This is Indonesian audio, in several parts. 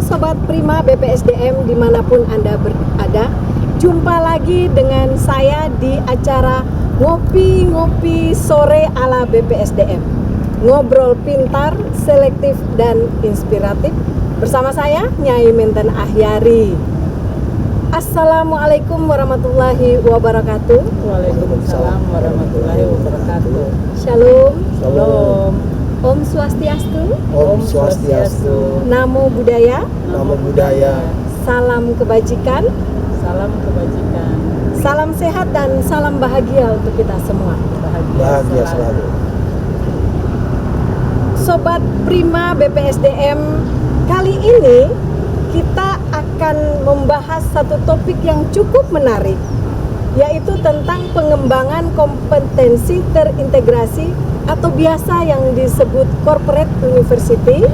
Sobat Prima BPSDM dimanapun Anda berada, jumpa lagi dengan saya di acara Ngopi-Ngopi Sore ala BPSDM. Ngobrol pintar, selektif, dan inspiratif. Bersama saya, Nyai Menten Ahyari. Assalamualaikum warahmatullahi wabarakatuh. Waalaikumsalam warahmatullahi wabarakatuh. Shalom. Shalom. Om Swastiastu. Om Swastiastu. Namo Buddhaya. Namo Buddhaya. Salam kebajikan. Salam kebajikan. Salam sehat dan salam bahagia untuk kita semua. Bahagia selalu. Sobat Prima BPSDM, kali ini kita akan membahas satu topik yang cukup menarik, yaitu tentang pengembangan kompetensi terintegrasi atau biasa yang disebut corporate university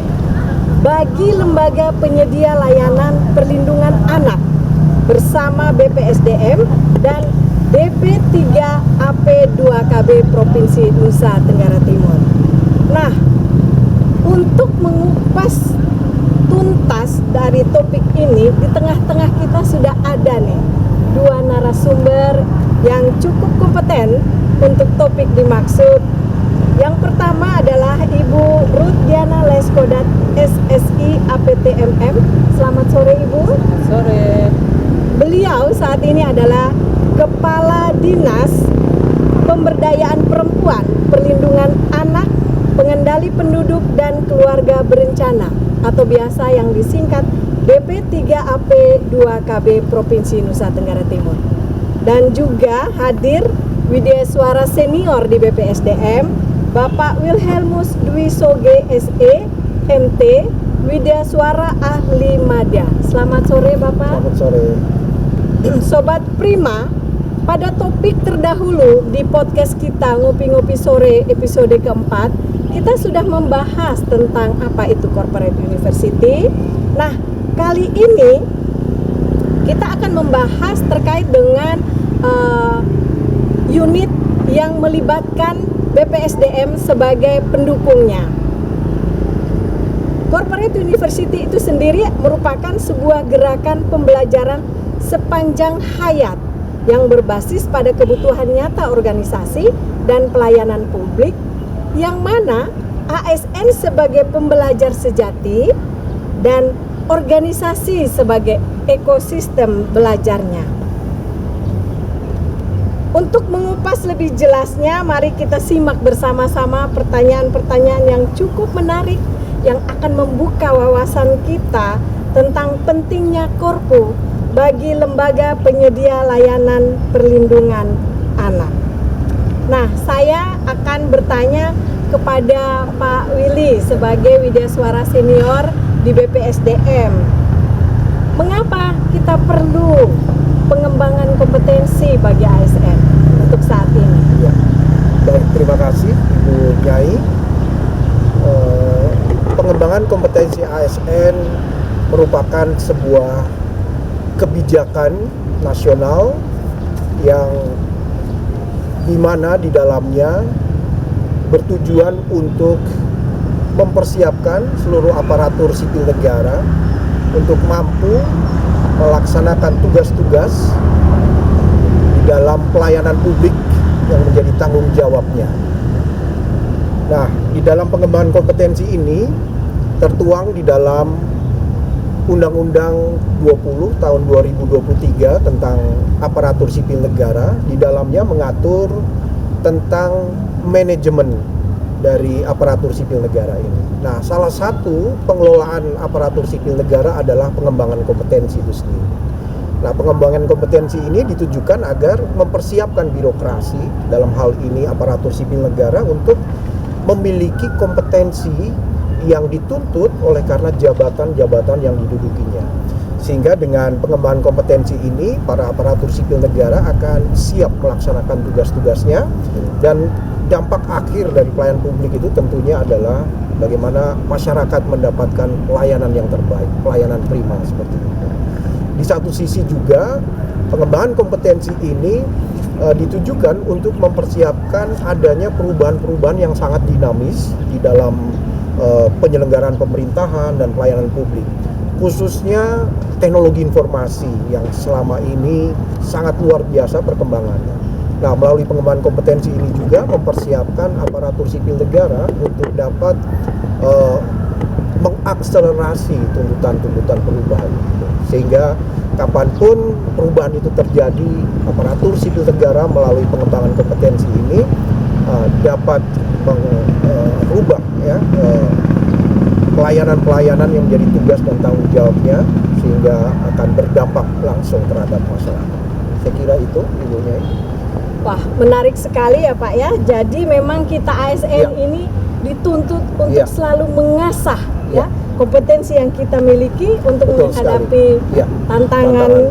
bagi lembaga penyedia layanan perlindungan anak bersama BPSDM dan BP3AP2KB Provinsi Nusa Tenggara Timur. Nah, untuk mengupas tuntas dari topik ini, di tengah-tengah kita sudah ada nih dua narasumber yang cukup kompeten untuk topik dimaksud. Yang pertama adalah Ibu Ruth Diana Leskodat, SSI APTMM. Selamat sore Ibu. Sore. Beliau saat ini adalah Kepala Dinas Pemberdayaan Perempuan, Perlindungan Anak, Pengendali Penduduk dan Keluarga Berencana atau biasa yang disingkat BP3AP2KB Provinsi Nusa Tenggara Timur. Dan juga hadir Widya Suara Senior di BPSDM, Bapak Wilhelmus Dwi Soge SE, MT, Widya Suara Ahli Madya. Selamat sore Bapak. Selamat sore. Sobat Prima, pada topik terdahulu di podcast kita Ngopi-Ngopi Sore episode keempat, kita sudah membahas tentang apa itu corporate university. Nah, kali ini kita akan membahas terkait dengan unit yang melibatkan BPSDM sebagai pendukungnya. Corporate University itu sendiri merupakan sebuah gerakan pembelajaran sepanjang hayat yang berbasis pada kebutuhan nyata organisasi dan pelayanan publik, yang mana ASN sebagai pembelajar sejati dan organisasi sebagai ekosistem belajarnya. Untuk mengupas lebih jelasnya, mari kita simak bersama-sama pertanyaan-pertanyaan yang cukup menarik yang akan membuka wawasan kita tentang pentingnya Korpu bagi lembaga penyedia layanan perlindungan anak. Nah, saya akan bertanya kepada Pak Willy sebagai Widya Suara Senior di BPSDM. Mengapa kita perlu pengembangan kompetensi bagi ASN untuk saat ini? Ya. Baik, terima kasih Ibu Nyai. Pengembangan kompetensi ASN merupakan sebuah kebijakan nasional yang dimana di dalamnya bertujuan untuk mempersiapkan seluruh aparatur sipil negara untuk mampu melaksanakan tugas-tugas di dalam pelayanan publik yang menjadi tanggung jawabnya. Nah, di dalam pengembangan kompetensi ini tertuang di dalam Undang-Undang 20 tahun 2023 tentang aparatur sipil negara. Di dalamnya mengatur tentang manajemen dari aparatur sipil negara ini. Nah, salah satu pengelolaan aparatur sipil negara adalah pengembangan kompetensi itu sendiri. Nah, pengembangan kompetensi ini ditujukan agar mempersiapkan birokrasi, dalam hal ini aparatur sipil negara, untuk memiliki kompetensi yang dituntut oleh karena jabatan-jabatan yang didudukinya. Sehingga dengan pengembangan kompetensi ini, para aparatur sipil negara akan siap melaksanakan tugas-tugasnya, dan dampak akhir dari pelayanan publik itu tentunya adalah bagaimana masyarakat mendapatkan pelayanan yang terbaik, pelayanan prima seperti itu. Di satu sisi juga pengembangan kompetensi ini ditujukan untuk mempersiapkan adanya perubahan-perubahan yang sangat dinamis di dalam penyelenggaraan pemerintahan dan pelayanan publik, khususnya teknologi informasi yang selama ini sangat luar biasa perkembangannya. Nah, melalui pengembangan kompetensi ini juga mempersiapkan aparatur sipil negara untuk dapat mengakselerasi tuntutan-tuntutan perubahan itu. Sehingga kapanpun perubahan itu terjadi, aparatur sipil negara melalui pengembangan kompetensi ini dapat merubah pelayanan-pelayanan yang menjadi tugas dan tanggung jawabnya, sehingga akan berdampak langsung terhadap masyarakat. Saya kira itu, Ibu Nyai. Wah, menarik sekali ya Pak ya. Jadi memang kita ASN ini dituntut untuk selalu mengasah kompetensi yang kita miliki untuk menghadapi tantangan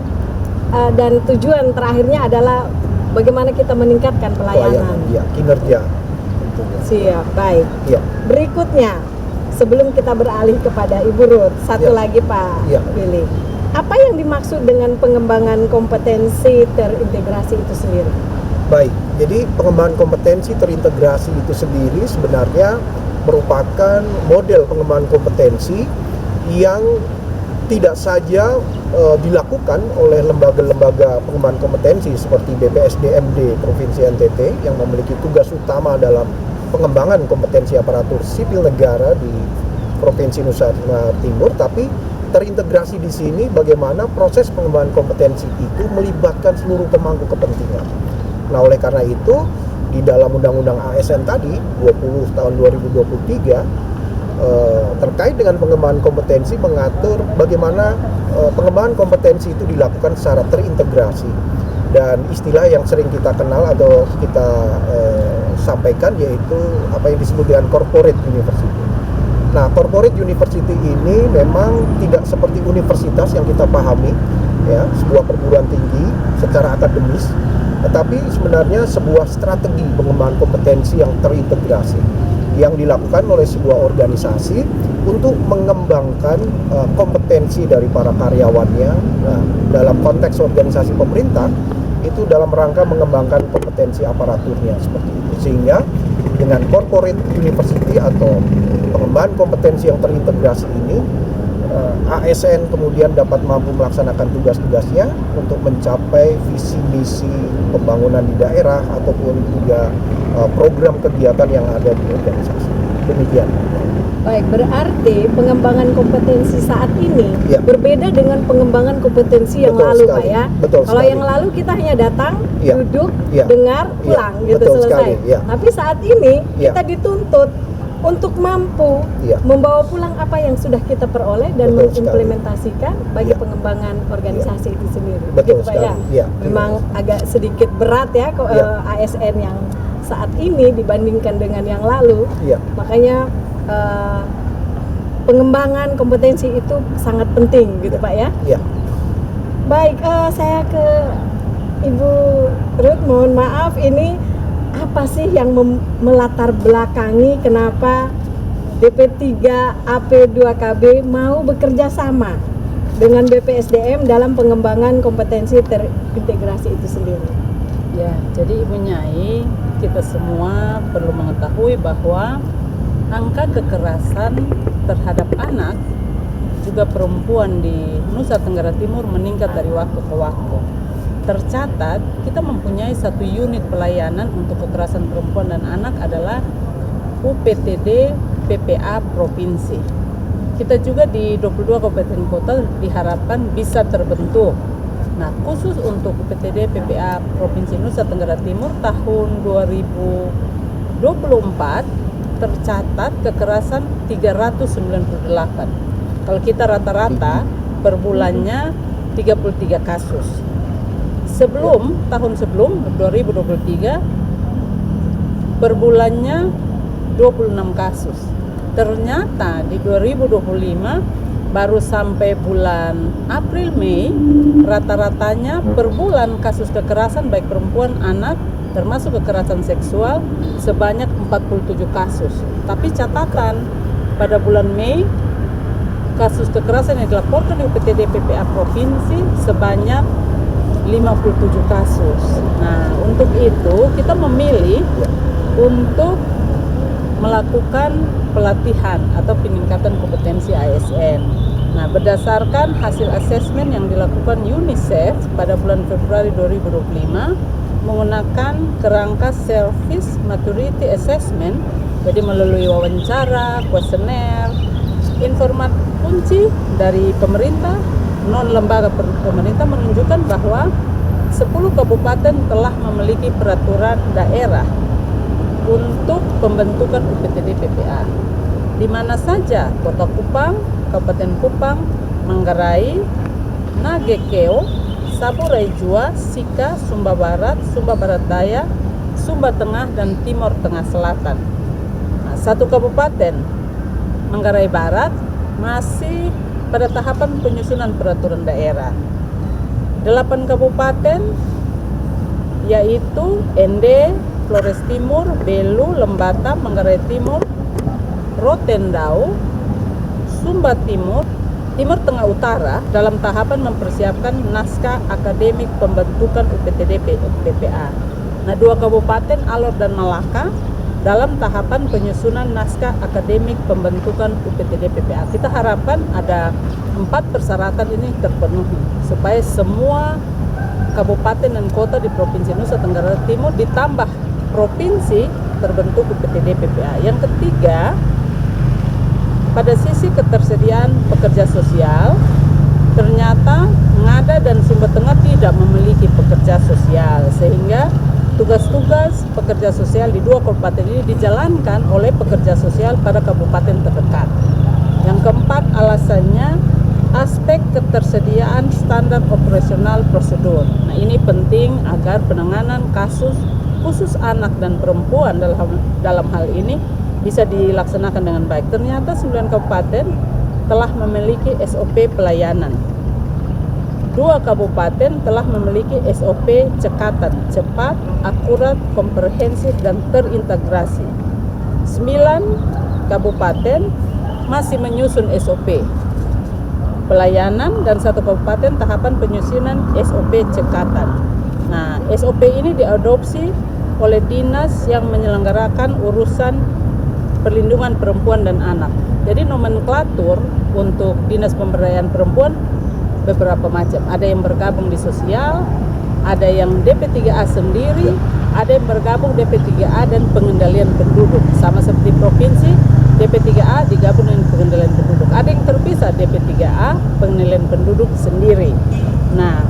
dan tujuan terakhirnya adalah bagaimana kita meningkatkan pelayanan. Kinerja. Siap, baik. Berikutnya, sebelum kita beralih kepada Ibu Ruth, satu lagi Pak Willy. Apa yang dimaksud dengan pengembangan kompetensi terintegrasi itu sendiri? Baik, jadi pengembangan kompetensi terintegrasi itu sendiri sebenarnya merupakan model pengembangan kompetensi yang tidak saja dilakukan oleh lembaga-lembaga pengembangan kompetensi seperti BPSDMD Provinsi NTT yang memiliki tugas utama dalam pengembangan kompetensi aparatur sipil negara di Provinsi Nusa Tenggara Timur, tapi terintegrasi di sini bagaimana proses pengembangan kompetensi itu melibatkan seluruh pemangku kepentingan. Nah, oleh karena itu di dalam Undang-Undang ASN tadi 20 tahun 2023 terkait dengan pengembangan kompetensi mengatur bagaimana pengembangan kompetensi itu dilakukan secara terintegrasi, dan istilah yang sering kita kenal atau kita sampaikan yaitu apa yang disebut dengan corporate university. Nah, corporate university ini memang tidak seperti universitas yang kita pahami, ya, sebuah perguruan tinggi secara akademis, tetapi sebenarnya sebuah strategi pengembangan kompetensi yang terintegrasi yang dilakukan oleh sebuah organisasi untuk mengembangkan kompetensi dari para karyawannya. Nah, dalam konteks organisasi pemerintah itu dalam rangka mengembangkan kompetensi aparaturnya seperti itu, sehingga dengan corporate university atau pengembangan kompetensi yang terintegrasi ini, ASN kemudian dapat mampu melaksanakan tugas-tugasnya untuk mencapai visi misi pembangunan di daerah ataupun juga program kegiatan yang ada di organisasi. Demikian. Baik, berarti pengembangan kompetensi saat ini berbeda dengan pengembangan kompetensi yang lalu, Pak ya. Kalau yang lalu kita hanya datang, duduk, dengar, pulang, gitu, selesai. Tapi saat ini kita dituntut untuk mampu membawa pulang apa yang sudah kita peroleh dan mengimplementasikan bagi pengembangan organisasi itu sendiri. Begitu Pak ya. Memang agak sedikit berat ya ASN yang saat ini dibandingkan dengan yang lalu. Makanya pengembangan kompetensi itu sangat penting gitu Pak ya. Baik, saya ke Ibu Ruth, mohon maaf, ini apa sih yang melatar belakangi kenapa BP3 AP2KB mau bekerja sama dengan BPSDM dalam pengembangan kompetensi terintegrasi itu sendiri? Ya, jadi Ibu Nyai, kita semua perlu mengetahui bahwa angka kekerasan terhadap anak juga perempuan di Nusa Tenggara Timur meningkat dari waktu ke waktu. Tercatat kita mempunyai satu unit pelayanan untuk kekerasan perempuan dan anak adalah UPTD PPA Provinsi. kita juga di 22 kabupaten kota diharapkan bisa terbentuk. Nah, khusus untuk UPTD PPA Provinsi Nusa Tenggara Timur tahun 2024 tercatat kekerasan 398. Kalau kita rata-rata per bulannya 33 kasus. Tahun sebelum 2023 per bulannya 26 kasus. Ternyata di 2025 baru sampai bulan April Mei rata-ratanya per bulan kasus kekerasan baik perempuan, anak termasuk kekerasan seksual sebanyak 47 kasus. Tapi catatan pada bulan Mei kasus kekerasan yang dilaporkan di UPTD PPA Provinsi sebanyak 57 kasus. Nah, untuk itu kita memilih untuk melakukan pelatihan atau peningkatan kompetensi ASN. Nah, berdasarkan hasil asesmen yang dilakukan UNICEF pada bulan Februari 2025 menggunakan kerangka Service Maturity Assessment, jadi melalui wawancara, kuesioner, informasi kunci dari pemerintah, non lembaga pemerintah menunjukkan bahwa 10 kabupaten telah memiliki peraturan daerah untuk pembentukan UPTD PPA. Di mana saja? Kota Kupang, Kabupaten Kupang, Manggarai, Nagekeo, Saburai Jua, Sika, Sumba Barat, Sumba Barat Daya, Sumba Tengah, dan Timur Tengah Selatan. Nah, 1 kabupaten, Manggarai Barat, masih pada tahapan penyusunan peraturan daerah. 8 kabupaten yaitu Ende, Flores Timur, Belu, Lembata, Manggarai Timur, Rotendau, Sumba Timur, Timur Tengah Utara dalam tahapan mempersiapkan naskah akademik pembentukan UPTD PPA. Nah, 2 kabupaten Alor dan Malaka dalam tahapan penyusunan naskah akademik pembentukan UPTD PPA. Kita harapkan ada 4 persyaratan ini terpenuhi supaya semua kabupaten dan kota di Provinsi Nusa Tenggara Timur ditambah provinsi terbentuk UPTD PPA. Yang ketiga, pada sisi ketersediaan pekerja sosial, ternyata Ngada dan Sumba Tengah tidak memiliki pekerja sosial, sehingga tugas-tugas pekerja sosial di 2 kabupaten ini dijalankan oleh pekerja sosial pada kabupaten terdekat. Yang keempat, alasannya aspek ketersediaan standar operasional prosedur. Nah, ini penting agar penanganan kasus khusus anak dan perempuan dalam hal ini bisa dilaksanakan dengan baik. Ternyata 9 kabupaten telah memiliki SOP pelayanan. 2 kabupaten telah memiliki SOP cekatan, cepat, akurat, komprehensif, dan terintegrasi. 9 kabupaten masih menyusun SOP pelayanan dan 1 kabupaten tahapan penyusunan SOP cekatan. Nah, SOP ini diadopsi oleh dinas yang menyelenggarakan urusan perlindungan perempuan dan anak. Jadi nomenklatur untuk dinas pemberdayaan perempuan beberapa macam. Ada yang bergabung di sosial, ada yang DP3A sendiri, ada yang bergabung DP3A dan pengendalian penduduk. Sama seperti provinsi, DP3A digabung dengan pengendalian penduduk. Ada yang terpisah DP3A, pengendalian penduduk sendiri. Nah,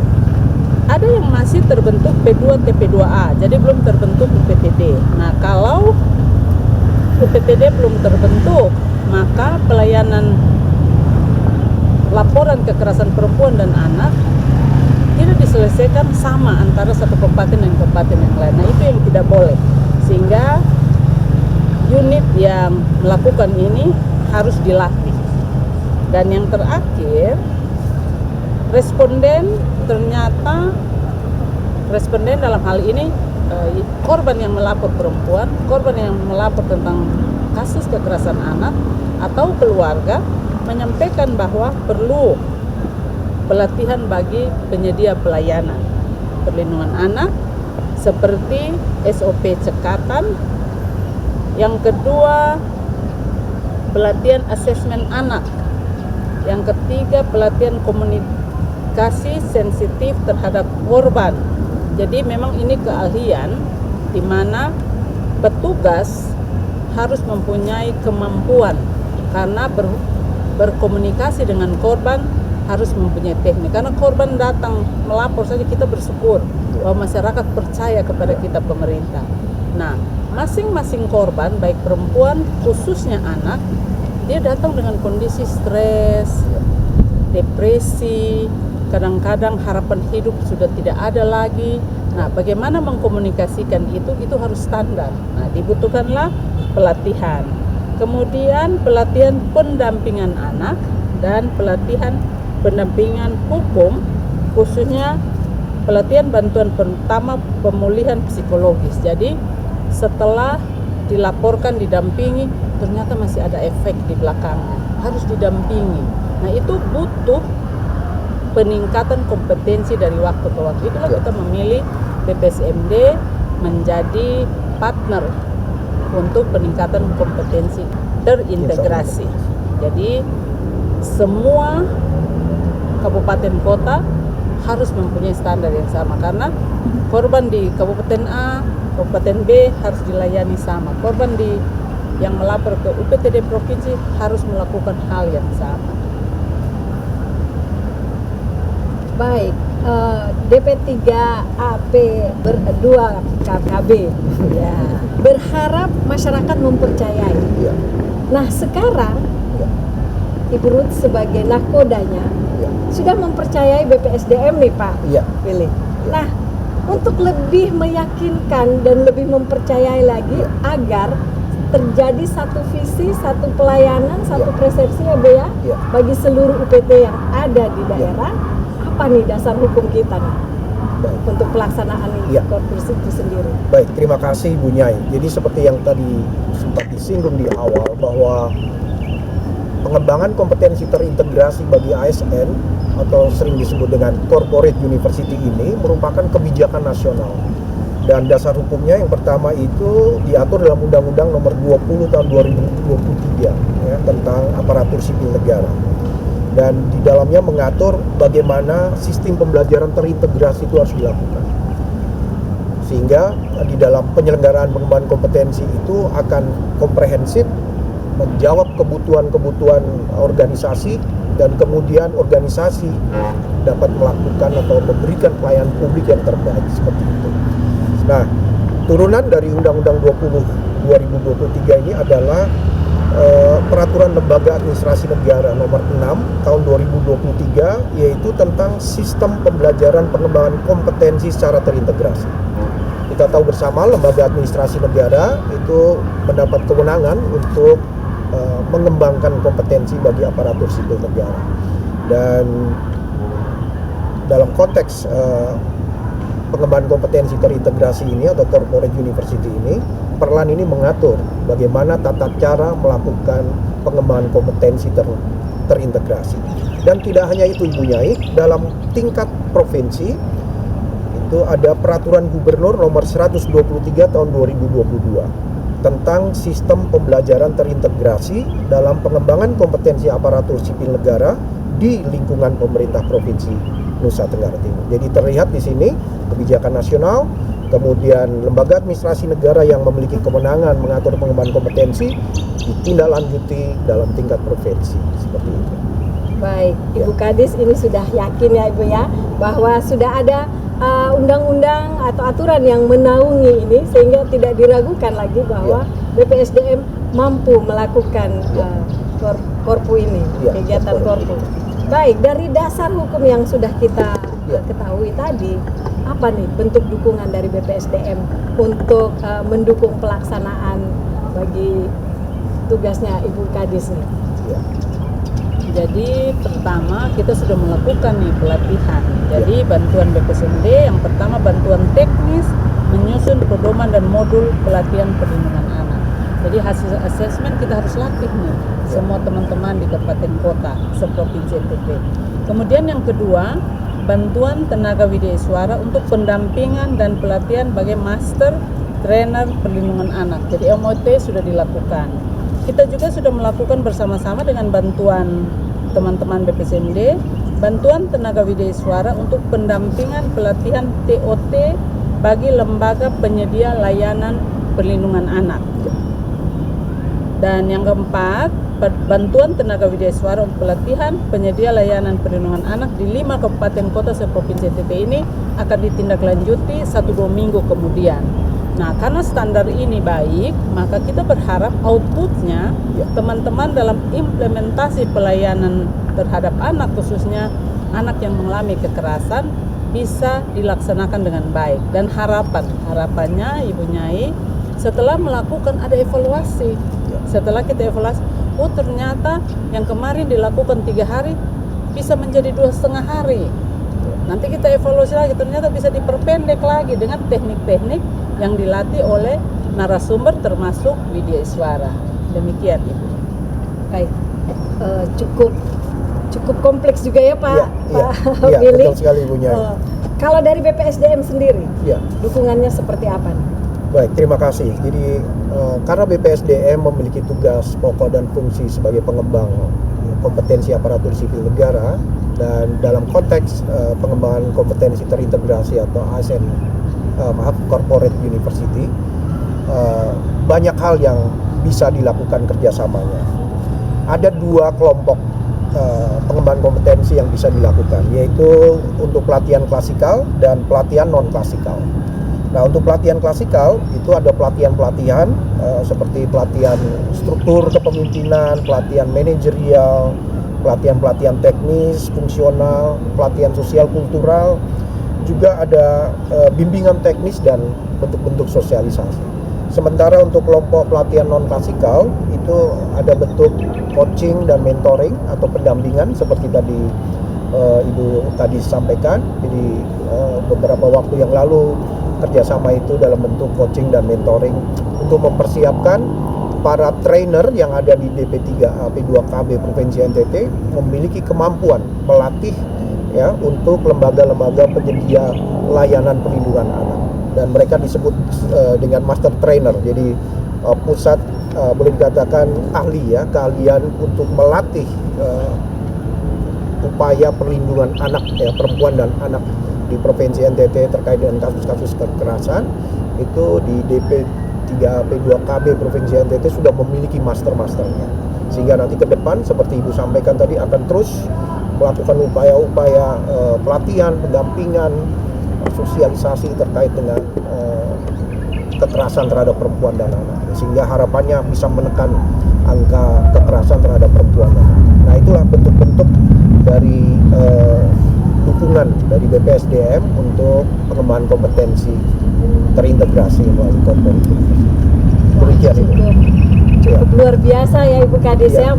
ada yang masih terbentuk P2 TP2A, jadi belum terbentuk UPTD. Nah, kalau UPTD belum terbentuk, maka pelayanan laporan kekerasan perempuan dan anak tidak diselesaikan sama antara 1 kabupaten dan kabupaten yang lain. Nah, itu yang tidak boleh, sehingga unit yang melakukan ini harus dilatih. Dan yang terakhir, responden dalam hal ini korban yang melapor perempuan, korban yang melapor tentang kasus kekerasan anak atau keluarga menyampaikan bahwa perlu pelatihan bagi penyedia pelayanan perlindungan anak seperti SOP cekatan. Yang kedua, pelatihan asesmen anak. Yang ketiga, pelatihan komunikasi sensitif terhadap korban. Jadi memang ini keahlian di mana petugas harus mempunyai kemampuan karena berkomunikasi dengan korban harus mempunyai teknik, karena korban datang melapor saja kita bersyukur bahwa masyarakat percaya kepada kita pemerintah. Nah, masing-masing korban baik perempuan khususnya anak, dia datang dengan kondisi stres, depresi, kadang-kadang harapan hidup sudah tidak ada lagi. Nah, bagaimana mengkomunikasikan itu harus standar. Nah, dibutuhkanlah pelatihan. Kemudian pelatihan pendampingan anak dan pelatihan pendampingan hukum, khususnya pelatihan bantuan pertama pemulihan psikologis. Jadi setelah dilaporkan, didampingi, ternyata masih ada efek di belakangnya, harus didampingi. Nah, itu butuh peningkatan kompetensi dari waktu ke waktu. Itulah kita memilih BPSMD menjadi partner untuk peningkatan kompetensi terintegrasi. Jadi semua kabupaten kota harus mempunyai standar yang sama, karena korban di kabupaten A, kabupaten B harus dilayani sama. Korban yang melapor ke UPTD provinsi harus melakukan hal yang sama. Baik, DP3AP 2 KKB ya, berharap masyarakat mempercayai. Ya. Nah, sekarang Ya. Ibu Ruth sebagai nakodanya Ya. sudah mempercayai BPSDM nih Pak Iya. Willy. Nah, untuk lebih meyakinkan dan lebih mempercayai lagi agar terjadi satu visi, satu pelayanan, satu persepsi ya Bu ya, Ya. bagi seluruh UPT yang ada di daerah, apa nih dasar hukum kita nih Baik. untuk pelaksanaan Ya. korporasi itu sendiri? Baik, terima kasih Bu Nyai. Jadi seperti yang tadi sempat disinggung di awal bahwa pengembangan kompetensi terintegrasi bagi ASN atau sering disebut dengan corporate university ini merupakan kebijakan nasional. Dan dasar hukumnya yang pertama itu diatur dalam Undang-Undang Nomor 20 Tahun 2023 ya, tentang aparatur sipil negara. Dan di dalamnya mengatur bagaimana sistem pembelajaran terintegrasi itu harus dilakukan. Sehingga di dalam penyelenggaraan pengembangan kompetensi itu akan komprehensif, menjawab kebutuhan-kebutuhan organisasi, dan kemudian organisasi dapat melakukan atau memberikan pelayanan publik yang terbaik seperti itu. Nah, turunan dari Undang-Undang 20 2023 ini adalah Peraturan Lembaga Administrasi Negara Nomor 6 Tahun 2023, yaitu tentang sistem pembelajaran pengembangan kompetensi secara terintegrasi. Kita tahu bersama Lembaga Administrasi Negara itu mendapat kewenangan untuk mengembangkan kompetensi bagi aparatur sipil negara. Dan dalam konteks pengembangan kompetensi terintegrasi ini atau corporate university ini, Perlan ini mengatur bagaimana tata cara melakukan pengembangan kompetensi terintegrasi. Dan tidak hanya itu Ibu Nyai, dalam tingkat provinsi itu ada Peraturan Gubernur Nomor 123 Tahun 2022 tentang sistem pembelajaran terintegrasi dalam pengembangan kompetensi aparatur sipil negara di lingkungan pemerintah Provinsi Nusa Tenggara Timur. Jadi terlihat di sini kebijakan nasional, kemudian lembaga administrasi negara yang memiliki kewenangan mengatur pengembangan kompetensi ditindaklanjuti dalam tingkat provinsi seperti itu. Baik, Ibu Kadis ini sudah yakin ya Ibu ya bahwa sudah ada undang-undang atau aturan yang menaungi ini sehingga tidak diragukan lagi bahwa BPSDM mampu melakukan korpu ini, kegiatan korpu. Baik, dari dasar hukum yang sudah kita ketahui tadi, apa nih bentuk dukungan dari BPSDM untuk mendukung pelaksanaan bagi tugasnya Ibu Kadis nih? Ya. Jadi pertama kita sudah melakukan nih pelatihan. Jadi bantuan BPSMD yang pertama bantuan teknis menyusun pedoman dan modul pelatihan perlindungan anak. Jadi hasil asesmen kita harus latih nih semua teman-teman di kabupaten kota seprovinsi NTB. Kemudian yang kedua, bantuan tenaga widya suara untuk pendampingan dan pelatihan bagi master trainer perlindungan anak. Jadi MOT sudah dilakukan. Kita juga sudah melakukan bersama-sama dengan bantuan teman-teman BPSMD, bantuan tenaga widya suara untuk pendampingan pelatihan TOT bagi lembaga penyedia layanan perlindungan anak. Dan yang keempat, bantuan tenaga widyaswara untuk pelatihan penyedia layanan perlindungan anak di 5 kabupaten kota seprovinsi NTT ini akan ditindaklanjuti 1-2 minggu kemudian. Nah, karena standar ini baik, maka kita berharap outputnya teman-teman dalam implementasi pelayanan terhadap anak, khususnya anak yang mengalami kekerasan, bisa dilaksanakan dengan baik. Dan harapannya Ibu Nyai, setelah melakukan ada evaluasi, setelah kita evaluasi, oh ternyata yang kemarin dilakukan 3 hari bisa menjadi 2,5 hari. Nanti kita evaluasi lagi, ternyata bisa diperpendek lagi dengan teknik-teknik yang dilatih oleh narasumber termasuk widyaswara. Demikian Ibu. Baik, cukup kompleks juga ya Pak. Iya, Billy. betul sekali Ibu Nyai. Kalau dari BPSDM sendiri, dukungannya seperti apa? Baik, terima kasih. Jadi karena BPSDM memiliki tugas pokok dan fungsi sebagai pengembang kompetensi aparatur sipil negara, dan dalam konteks pengembangan kompetensi terintegrasi atau ASN, Corporate University, banyak hal yang bisa dilakukan kerjasamanya. Ada 2 kelompok pengembangan kompetensi yang bisa dilakukan, yaitu untuk pelatihan klasikal dan pelatihan non-klasikal. Nah, untuk pelatihan klasikal itu ada pelatihan-pelatihan seperti pelatihan struktur kepemimpinan, pelatihan manajerial, pelatihan-pelatihan teknis, fungsional, pelatihan sosial kultural, juga ada bimbingan teknis dan bentuk-bentuk sosialisasi. Sementara untuk kelompok pelatihan non-klasikal itu ada bentuk coaching dan mentoring atau pendampingan seperti tadi Ibu tadi sampaikan. Jadi beberapa waktu yang lalu kerjasama itu dalam bentuk coaching dan mentoring untuk mempersiapkan para trainer yang ada di DP3A P2KB Provinsi NTT memiliki kemampuan melatih ya untuk lembaga-lembaga penyedia layanan perlindungan anak, dan mereka disebut dengan master trainer. Jadi pusat boleh dikatakan ahli ya, keahlian untuk melatih upaya perlindungan anak ya, perempuan dan anak di Provinsi NTT terkait dengan kasus-kasus kekerasan. Itu di DP3P2KB Provinsi NTT sudah memiliki master-masternya, sehingga nanti ke depan seperti Ibu sampaikan tadi akan terus melakukan upaya-upaya pelatihan, pendampingan, sosialisasi terkait dengan kekerasan terhadap perempuan dan anak, sehingga harapannya bisa menekan angka kekerasan terhadap perempuan dan anak. Nah, itulah bentuk-bentuk dari dukungan dari BPSDM untuk pengembangan kompetensi terintegrasi melalui corporate. Demikian Ibu. Cukup luar biasa ya Ibu Kadis ya,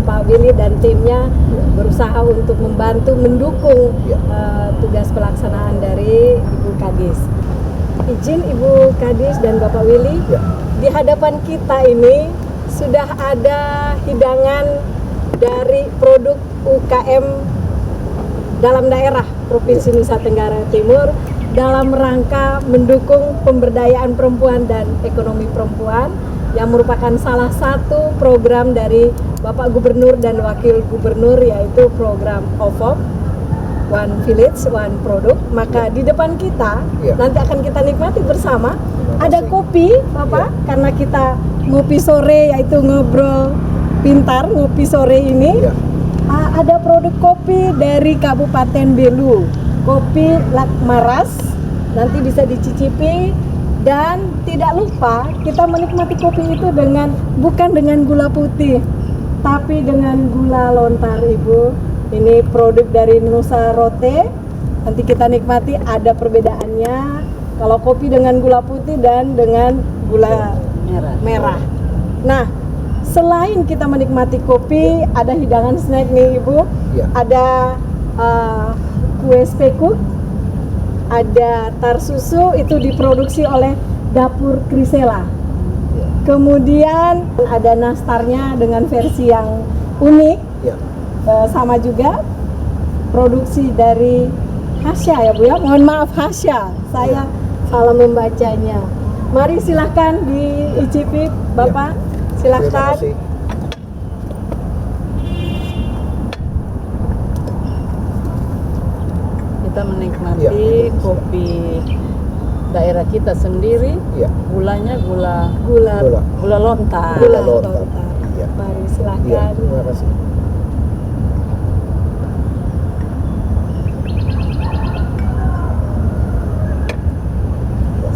Pak Billy dan timnya berusaha untuk membantu mendukung tugas pelaksanaan dari Ibu Kadis. Izin Ibu Kadis dan Bapak Willy, di hadapan kita ini sudah ada hidangan dari produk UKM dalam daerah Provinsi Nusa Tenggara Timur dalam rangka mendukung pemberdayaan perempuan dan ekonomi perempuan, yang merupakan salah satu program dari Bapak Gubernur dan Wakil Gubernur, yaitu program OVOP, One Village, One Product. Maka di depan kita nanti akan kita nikmati bersama. Ada kopi Bapak, karena kita ngopi sore, yaitu ngobrol pintar ngopi sore ini. Ada produk kopi dari Kabupaten Belu, kopi Lakmaras, nanti bisa dicicipi. Dan tidak lupa kita menikmati kopi itu bukan dengan gula putih, tapi dengan gula lontar Ibu. Ini produk dari Nusa Rote. Nanti kita nikmati, ada perbedaannya kalau kopi dengan gula putih dan dengan gula merah. Nah, selain kita menikmati kopi, ada hidangan snack nih Ibu. Ada kue spekuk, ada tar susu, itu diproduksi oleh Dapur Krisela. Kemudian ada nastarnya dengan versi yang unik, sama juga produksi dari Hasya ya Bu ya. Mohon maaf Hasya, saya salah membacanya. Mari silahkan diicipi Bapak, silahkan. Terima kasih. Kita menikmati kopi daerah kita sendiri. Gulanya gula lontar. Gula lontar. Ya. Mari Iya, silahkan. terima kasih.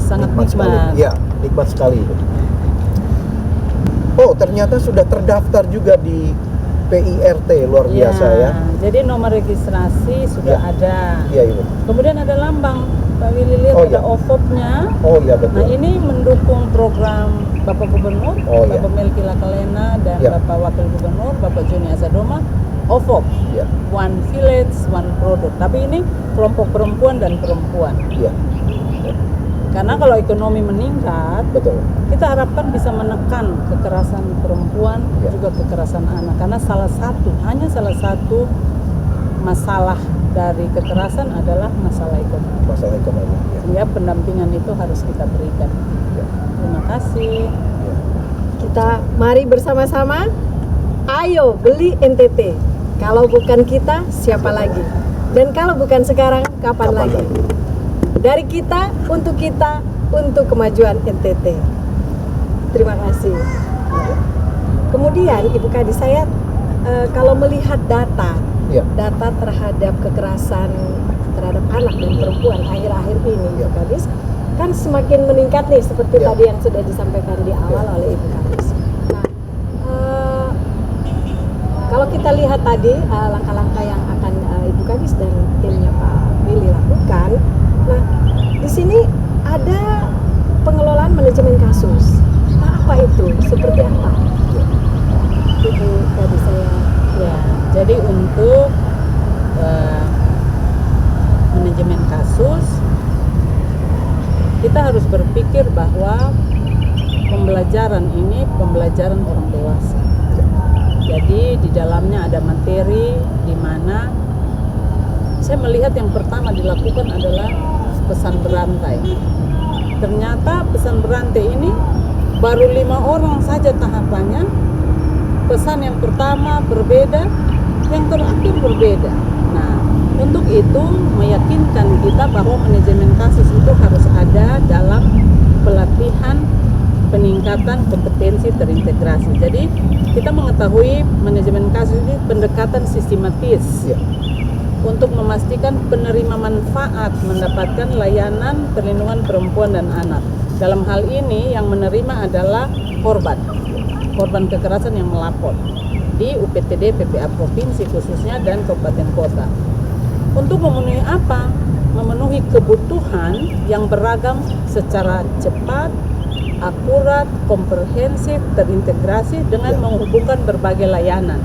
Sangat nikmat. sekali. Ya, nikmat sekali. Oh, ternyata sudah terdaftar juga di PIRT, luar biasa ya. Jadi nomor registrasi sudah Ya. ada. Iya, Ibu. Kemudian ada lambang, Pak Willy lihat Oh, ada iya. OVOP-nya. Oh iya betul. Nah ini mendukung program Bapak Gubernur, Oh, iya. Bapak Melki Lakalena dan Ya. Bapak Wakil Gubernur, Bapak Joni Asadoma, OVOP, Ya, One Village, One Product. Tapi ini kelompok perempuan dan perempuan. iya, Karena kalau ekonomi meningkat, betul. kita harapkan bisa menekan kekerasan perempuan, Ya. juga kekerasan anak. Karena hanya salah satu masalah dari kekerasan adalah masalah ekonomi. Masalah ekonomi. Ya. Sehingga pendampingan itu harus kita berikan. Ya. Terima kasih. Ya. Kita mari bersama-sama. Ayo beli NTT. Kalau bukan kita, siapa lagi? Dan kalau bukan sekarang, kapan lagi? Dari kita, untuk kemajuan NTT. Terima kasih. Kemudian Ibu Kadis, saya kalau melihat data Ya. terhadap kekerasan terhadap anak dan perempuan akhir-akhir ini, Ibu Kadis, kan semakin meningkat nih seperti Ya. tadi yang sudah disampaikan di awal oleh Ibu Kadis. Nah, kalau kita lihat tadi langkah-langkah yang akan Ibu Kadis dan timnya Pak Willy lakukan, nah di sini ada pengelolaan manajemen kasus. Nah, apa itu? Seperti apa? Ibu Kadis saya. Ya, jadi untuk manajemen kasus, kita harus berpikir bahwa pembelajaran ini pembelajaran orang dewasa. Jadi di dalamnya ada materi di mana saya melihat yang pertama dilakukan adalah pesan berantai. Ternyata pesan berantai ini baru 5 orang saja tahapannya. Pesan yang pertama berbeda, yang terakhir berbeda. Nah, untuk itu meyakinkan kita bahwa manajemen kasus itu harus ada dalam pelatihan peningkatan kompetensi terintegrasi. Jadi kita mengetahui manajemen kasus ini pendekatan sistematis. Ya. Untuk memastikan penerima manfaat mendapatkan layanan perlindungan perempuan dan anak. Dalam hal ini yang menerima adalah korban kekerasan yang melapor di UPTD PPA Provinsi khususnya dan Kabupaten Kota. Untuk memenuhi apa? Memenuhi kebutuhan yang beragam secara cepat, akurat, komprehensif, terintegrasi dengan menghubungkan berbagai layanan.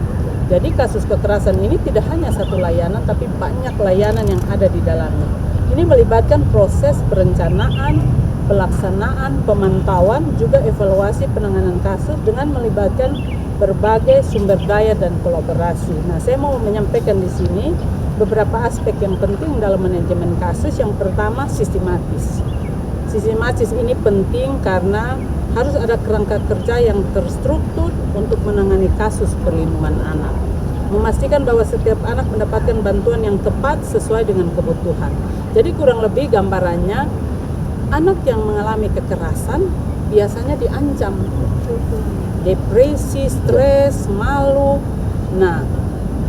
Jadi kasus kekerasan ini tidak hanya satu layanan, tapi banyak layanan yang ada di dalamnya. Ini melibatkan proses perencanaan, pelaksanaan, pemantauan, juga evaluasi penanganan kasus dengan melibatkan berbagai sumber daya dan kolaborasi. Nah, saya mau menyampaikan di sini beberapa aspek yang penting dalam manajemen kasus. Yang pertama, sistematis. Sistematis ini penting karena harus ada kerangka kerja yang terstruktur untuk menangani kasus perlindungan anak. Memastikan bahwa setiap anak mendapatkan bantuan yang tepat sesuai dengan kebutuhan. Jadi kurang lebih gambarannya, anak yang mengalami kekerasan biasanya diancam. Depresi, stres, malu. Nah,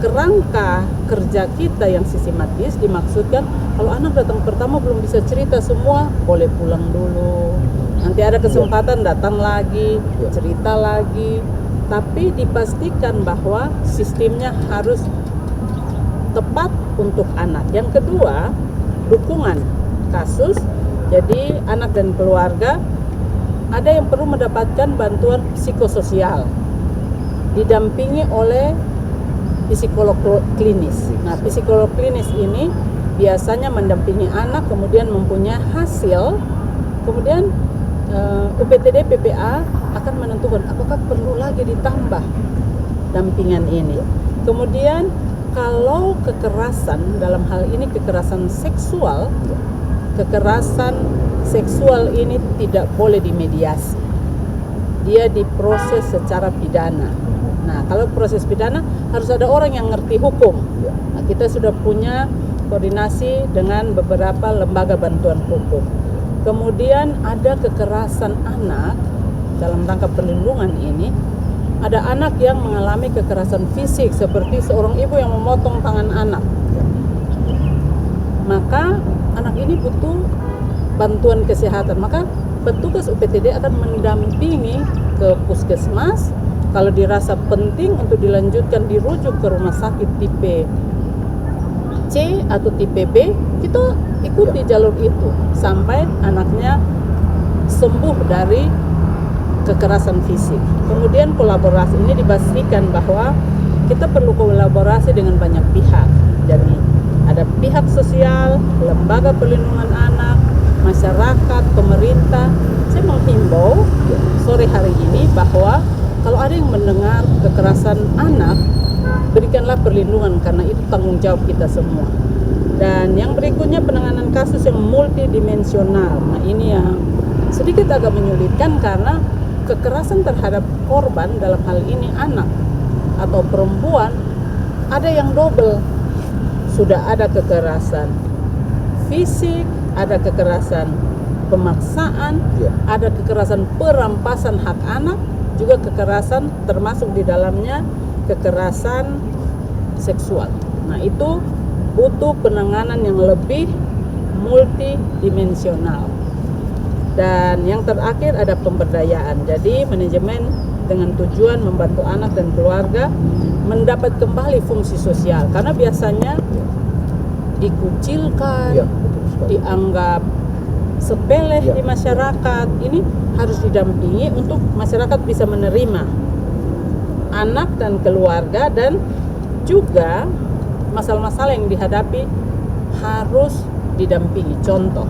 kerangka kerja kita yang sistematis dimaksudkan kalau anak datang pertama belum bisa cerita semua, boleh pulang dulu. Nanti ada kesempatan datang lagi, cerita lagi. Tapi dipastikan bahwa sistemnya harus tepat untuk anak. Yang kedua, dukungan kasus. Jadi anak dan keluarga ada yang perlu mendapatkan bantuan psikososial, didampingi oleh psikolog klinis. Nah, psikolog klinis ini biasanya mendampingi anak, kemudian mempunyai hasil, kemudian UPTD PPA akan menentukan apakah perlu lagi ditambah dampingan ini. Kemudian kalau kekerasan, dalam hal ini kekerasan seksual ini tidak boleh dimediasi. Dia diproses secara pidana. Nah, kalau proses pidana harus ada orang yang ngerti hukum. Nah, kita sudah punya koordinasi dengan beberapa lembaga bantuan hukum. Kemudian ada kekerasan anak dalam rangka perlindungan ini, ada anak yang mengalami kekerasan fisik seperti seorang ibu yang memotong tangan anak. Maka anak ini butuh bantuan kesehatan. Maka petugas UPTD akan mendampingi ke puskesmas. Kalau dirasa penting untuk dilanjutkan dirujuk ke rumah sakit tipe C atau tipe B, kita ikuti jalur itu sampai anaknya sembuh dari kekerasan fisik. Kemudian kolaborasi ini dipastikan bahwa kita perlu kolaborasi dengan banyak pihak. Jadi ada pihak sosial, lembaga perlindungan anak, masyarakat, pemerintah. Saya menghimbau sore hari ini bahwa kalau ada yang mendengar kekerasan anak, berikanlah perlindungan karena itu tanggung jawab kita semua. Dan yang berikutnya penanganan kasus yang multidimensional. Nah ini yang sedikit agak menyulitkan karena kekerasan terhadap korban dalam hal ini anak atau perempuan ada yang double. Sudah ada kekerasan fisik, ada kekerasan pemaksaan, ada kekerasan perampasan hak anak, juga kekerasan termasuk di dalamnya kekerasan seksual. Nah itu butuh penanganan yang lebih multidimensional. Dan yang terakhir ada pemberdayaan. Jadi manajemen dengan tujuan membantu anak dan keluarga mendapat kembali fungsi sosial. Karena biasanya dikucilkan, dianggap sepele di masyarakat. Ini harus didampingi untuk masyarakat bisa menerima anak dan keluarga, dan juga masalah-masalah yang dihadapi harus didampingi. Contoh,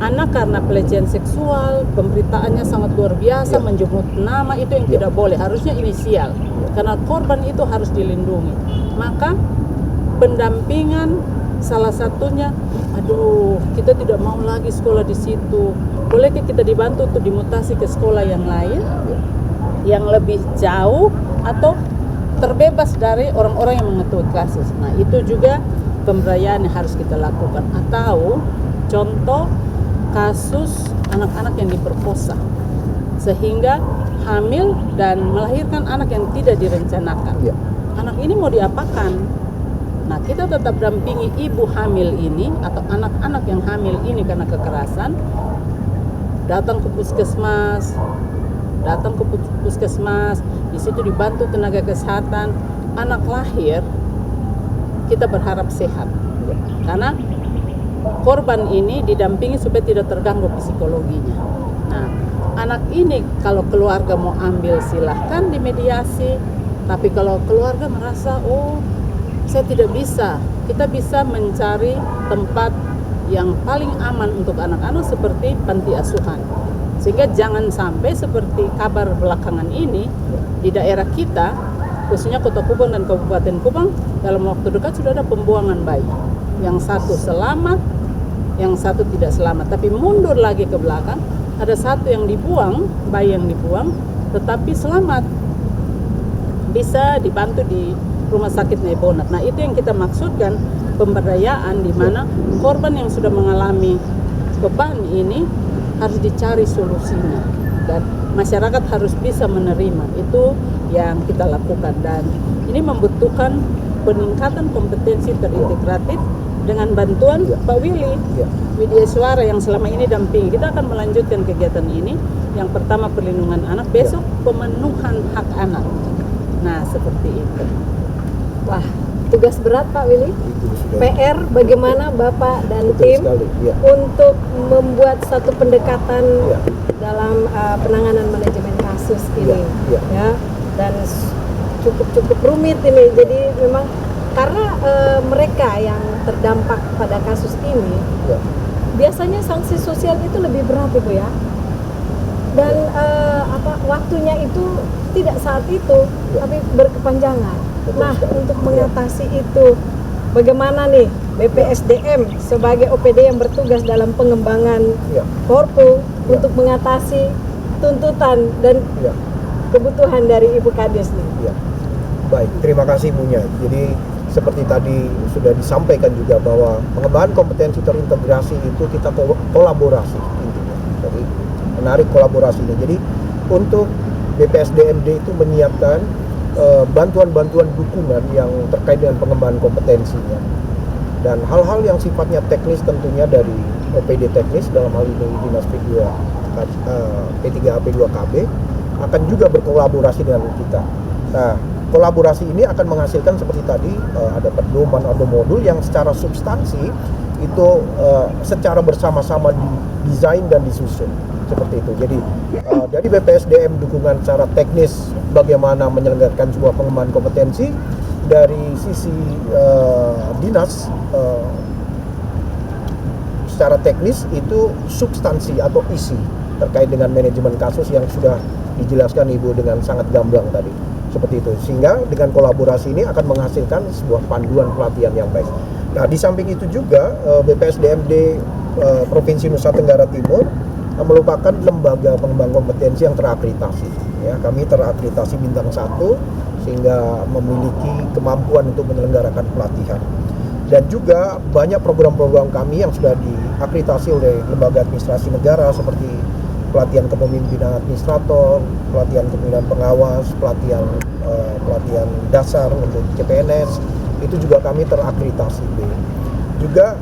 anak karena pelecehan seksual, pemberitaannya sangat luar biasa, menjemput nama, itu yang tidak boleh, harusnya inisial, karena korban itu harus dilindungi. Maka pendampingan salah satunya, aduh kita tidak mau lagi sekolah di situ, bolehkah kita dibantu untuk dimutasi ke sekolah yang lain, yang lebih jauh atau terbebas dari orang-orang yang mengetahui kasus. Nah itu juga pemberdayaan yang harus kita lakukan. Atau contoh kasus anak-anak yang diperkosa sehingga hamil dan melahirkan anak yang tidak direncanakan. Anak ini mau diapakan? Nah kita tetap dampingi ibu hamil ini atau anak-anak yang hamil ini karena kekerasan, datang ke puskesmas, di situ dibantu tenaga kesehatan. Anak lahir kita berharap sehat, karena korban ini didampingi supaya tidak terganggu psikologinya. Nah, anak ini kalau keluarga mau ambil silahkan dimediasi, tapi kalau keluarga merasa saya tidak bisa, kita bisa mencari tempat yang paling aman untuk anak-anak seperti panti asuhan. Sehingga jangan sampai seperti kabar belakangan ini di daerah kita, khususnya Kota Kupang dan Kabupaten Kupang, dalam waktu dekat sudah ada pembuangan bayi. Yang satu selamat, yang satu tidak selamat. Tapi mundur lagi ke belakang, ada satu yang dibuang, bayi yang dibuang, tetapi selamat. Bisa dibantu di Rumah Sakit Nebonat. Nah itu yang kita maksudkan pemberdayaan, di mana korban yang sudah mengalami beban ini harus dicari solusinya dan masyarakat harus bisa menerima. Itu yang kita lakukan, dan ini membutuhkan peningkatan kompetensi terintegratif dengan bantuan Pak Willy Widya Suara yang selama ini dampingi. Kita akan melanjutkan kegiatan ini. Yang pertama perlindungan anak, besok pemenuhan hak anak. Nah seperti itu. Wah, tugas berat Pak Willy. PR bagaimana Bapak dan tim untuk membuat satu pendekatan dalam penanganan manajemen kasus ini, ya, dan cukup rumit ini. Jadi memang karena mereka yang terdampak pada kasus ini, biasanya sanksi sosial itu lebih berat Ibu ya, dan waktunya itu tidak saat itu, tapi berkepanjangan. Nah untuk mengatasi itu, bagaimana nih BPSDM sebagai OPD yang bertugas dalam pengembangan Korpu untuk mengatasi tuntutan dan kebutuhan dari Ibu Kades nih? Baik, terima kasih Bu Nyai. Jadi seperti tadi sudah disampaikan juga bahwa pengembangan kompetensi terintegrasi itu kita kolaborasi intinya. Jadi menarik kolaborasinya. Jadi untuk BPSDMD itu menyiapkan bantuan-bantuan dukungan yang terkait dengan pengembangan kompetensinya. Dan hal-hal yang sifatnya teknis tentunya dari OPD teknis, dalam hal ini Dinas P3AP2KB akan juga berkolaborasi dengan kita. Nah, kolaborasi ini akan menghasilkan seperti tadi ada pedoman atau modul yang secara substansi itu secara bersama-sama didesain dan disusun seperti itu. Jadi dari BPSDM dukungan secara teknis bagaimana menyelenggarakan sebuah pengembangan kompetensi, dari sisi dinas secara teknis itu substansi atau isi terkait dengan manajemen kasus yang sudah dijelaskan Ibu dengan sangat gamblang tadi seperti itu, sehingga dengan kolaborasi ini akan menghasilkan sebuah panduan pelatihan yang baik. Nah, di samping itu juga BPSDMD Provinsi Nusa Tenggara Timur merupakan lembaga pengembang kompetensi yang terakreditasi. Ya, kami terakreditasi bintang 1 sehingga memiliki kemampuan untuk menyelenggarakan pelatihan. Dan juga banyak program-program kami yang sudah diakreditasi oleh lembaga administrasi negara seperti pelatihan kepemimpinan administrator, pelatihan kepemimpinan pengawas, pelatihan dasar untuk CPNS, itu juga kami terakreditasi. Juga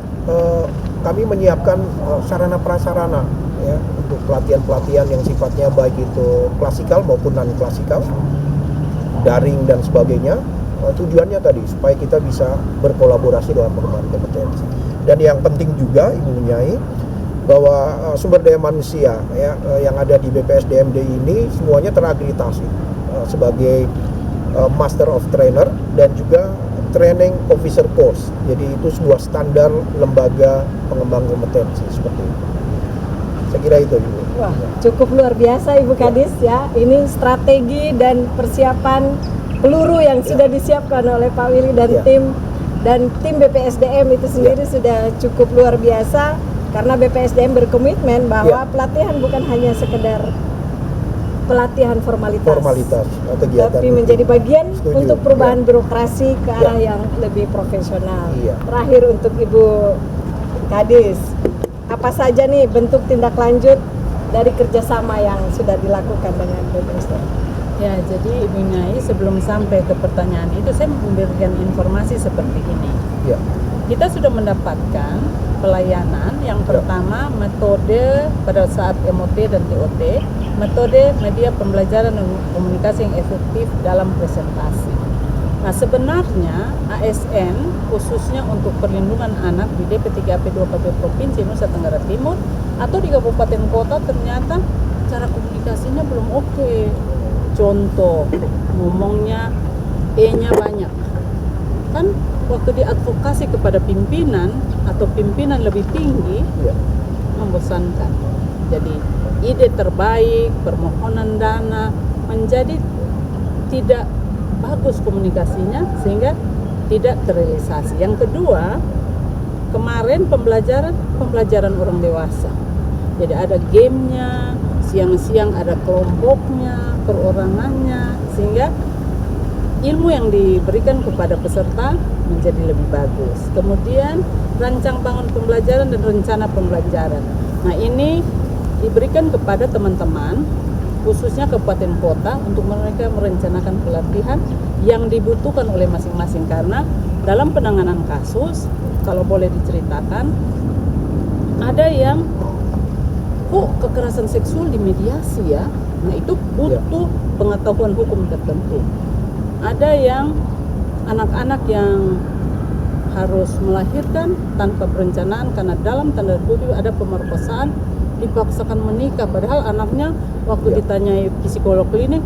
kami menyiapkan sarana prasarana ya untuk pelatihan-pelatihan yang sifatnya baik itu klasikal maupun non klasikal, daring dan sebagainya. Tujuannya tadi supaya kita bisa berkolaborasi dalam pengembangan kompetensi. Dan yang penting juga Ibu Nyai, bahwa sumber daya manusia ya yang ada di BPSDMD ini semuanya terakreditasi sebagai Master of Trainer dan juga Training Officer Course. Jadi itu sebuah standar lembaga pengembang kompetensi seperti itu. Saya kira itu Ibu. Wah, cukup luar biasa Ibu Kadis ya. Ini strategi dan persiapan peluru yang sudah disiapkan oleh Pak Willy dan tim BPSDM itu sendiri sudah cukup luar biasa, karena BPSDM berkomitmen bahwa pelatihan bukan hanya sekedar pelatihan formalitas kegiatan tapi menjadi bagian untuk perubahan birokrasi ke arah yang lebih profesional. Terakhir untuk Ibu Kadis, apa saja nih bentuk tindak lanjut dari kerjasama yang sudah dilakukan dengan BPSDM? Ya, jadi Ibu Nyai, sebelum sampai ke pertanyaan itu, saya memberikan informasi seperti ini. Ya. Kita sudah mendapatkan pelayanan yang pertama, metode pada saat MOT dan TOT, metode media pembelajaran dan komunikasi yang efektif dalam presentasi. Nah, sebenarnya ASN khususnya untuk perlindungan anak di DP3AP2KB Provinsi Nusa Tenggara Timur atau di kabupaten kota ternyata cara komunikasinya belum oke. Contoh, ngomongnya E-nya banyak. Kan waktu diadvokasi kepada pimpinan atau pimpinan lebih tinggi, membosankan. Jadi ide terbaik, permohonan dana menjadi tidak bagus komunikasinya sehingga tidak terrealisasi. Yang kedua, kemarin pembelajaran orang dewasa. Jadi ada gamenya, siang-siang ada kelompoknya, perorangannya, sehingga ilmu yang diberikan kepada peserta menjadi lebih bagus. Kemudian rancang bangun pembelajaran dan rencana pembelajaran. Nah, ini diberikan kepada teman-teman khususnya kabupaten kota untuk mereka merencanakan pelatihan yang dibutuhkan oleh masing-masing, karena dalam penanganan kasus, kalau boleh diceritakan, ada yang kok kekerasan seksual dimediasi ya. Nah, itu butuh pengetahuan hukum tertentu. Ada yang anak-anak yang harus melahirkan tanpa perencanaan karena dalam tanda kutip ada pemerkosaan, dipaksakan menikah, padahal anaknya waktu ditanyai psikolog klinik,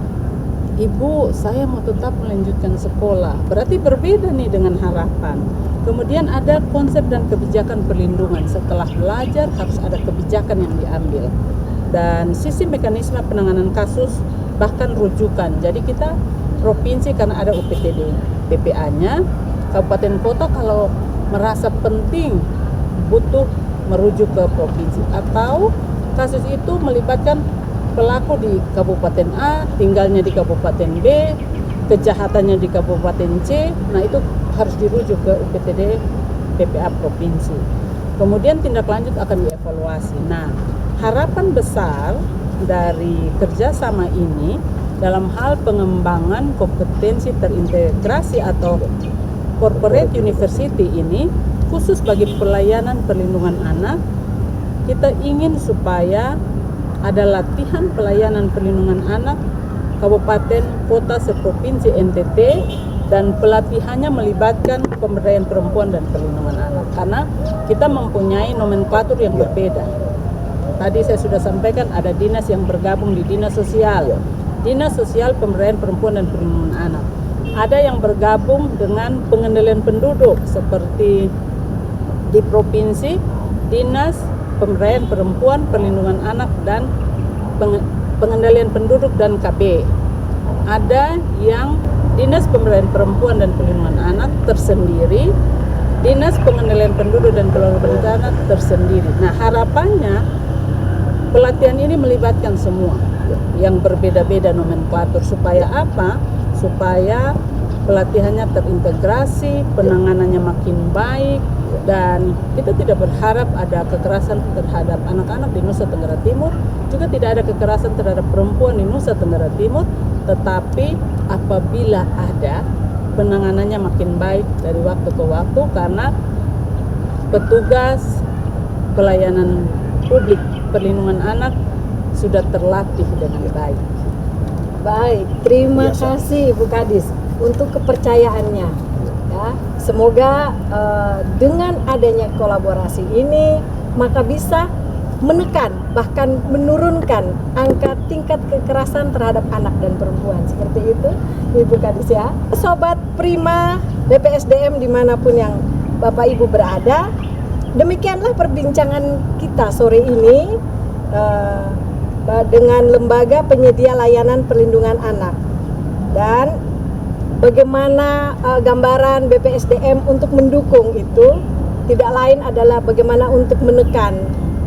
Ibu, saya mau tetap melanjutkan sekolah. Berarti berbeda nih dengan harapan. Kemudian ada konsep dan kebijakan perlindungan. Setelah belajar harus ada kebijakan yang diambil. Dan sisi mekanisme penanganan kasus bahkan rujukan. Jadi kita provinsi karena ada UPTD PPA-nya, kabupaten kota kalau merasa penting butuh merujuk ke provinsi, atau kasus itu melibatkan pelaku di Kabupaten A, tinggalnya di Kabupaten B, kejahatannya di Kabupaten C. Nah, itu harus dirujuk ke UPTD PPA provinsi. Kemudian tindak lanjut akan dievaluasi. Nah, harapan besar dari kerjasama ini dalam hal pengembangan kompetensi terintegrasi atau corporate university ini khusus bagi pelayanan perlindungan anak. Kita ingin supaya ada latihan pelayanan perlindungan anak kabupaten, kota, seprovinsi NTT, dan pelatihannya melibatkan pemberdayaan perempuan dan perlindungan anak, karena kita mempunyai nomenklatur yang berbeda. Tadi saya sudah sampaikan ada dinas yang bergabung di dinas sosial, dinas sosial pemberdayaan perempuan dan perlindungan anak. Ada yang bergabung dengan pengendalian penduduk seperti di provinsi, dinas pemberdayaan perempuan, perlindungan anak, dan pengendalian penduduk dan KB. Ada yang dinas pemberdayaan perempuan dan perlindungan anak tersendiri, dinas pengendalian penduduk dan perlindungan anak tersendiri. Nah, harapannya pelatihan ini melibatkan semua yang berbeda-beda nomenklatur. Supaya apa? Supaya pelatihannya terintegrasi, penanganannya makin baik, dan kita tidak berharap ada kekerasan terhadap anak-anak di Nusa Tenggara Timur, juga tidak ada kekerasan terhadap perempuan di Nusa Tenggara Timur, tetapi apabila ada, penanganannya makin baik dari waktu ke waktu karena petugas pelayanan publik perlindungan anak sudah terlatih dengan baik. Baik, terima kasih Bu Kadis untuk kepercayaannya. Ya, semoga dengan adanya kolaborasi ini maka bisa menekan bahkan menurunkan angka tingkat kekerasan terhadap anak dan perempuan, seperti itu Ibu Kadis ya. Sobat Prima BPSDM dimanapun yang Bapak Ibu berada, demikianlah perbincangan kita sore ini dengan lembaga penyedia layanan perlindungan anak, dan bagaimana gambaran BPSDM untuk mendukung itu tidak lain adalah bagaimana untuk menekan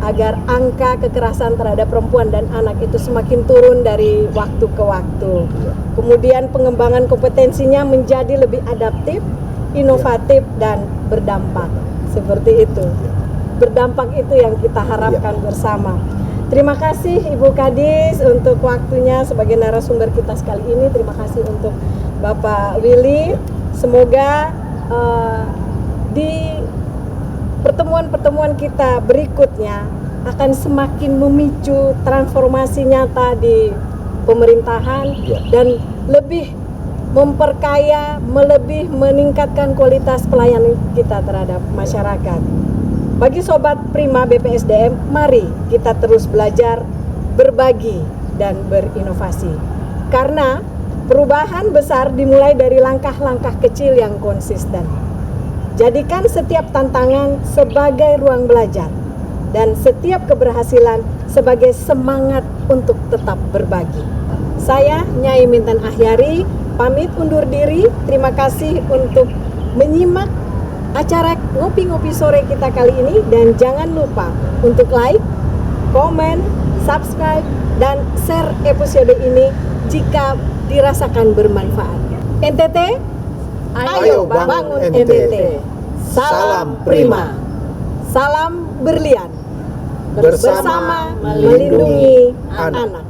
agar angka kekerasan terhadap perempuan dan anak itu semakin turun dari waktu ke waktu. Kemudian pengembangan kompetensinya menjadi lebih adaptif, inovatif, dan berdampak. Seperti itu. Berdampak itu yang kita harapkan bersama. Terima kasih Ibu Kadis untuk waktunya sebagai narasumber kita sekali ini. Terima kasih untuk Bapak Willy. Semoga di pertemuan-pertemuan kita berikutnya akan semakin memicu transformasi nyata di pemerintahan dan lebih memperkaya, lebih meningkatkan kualitas pelayanan kita terhadap masyarakat. Bagi Sobat Prima BPSDM, mari kita terus belajar, berbagi, dan berinovasi. Karena perubahan besar dimulai dari langkah-langkah kecil yang konsisten. Jadikan setiap tantangan sebagai ruang belajar dan setiap keberhasilan sebagai semangat untuk tetap berbagi. Saya Nyai Minten Ahyari pamit undur diri. Terima kasih untuk menyimak acara ngopi-ngopi sore kita kali ini, dan jangan lupa untuk like, komen, subscribe, dan share episode ini jika dirasakan bermanfaat. NTT, ayo bangun NTT. Salam Prima. Salam berlian. Bersama melindungi anak.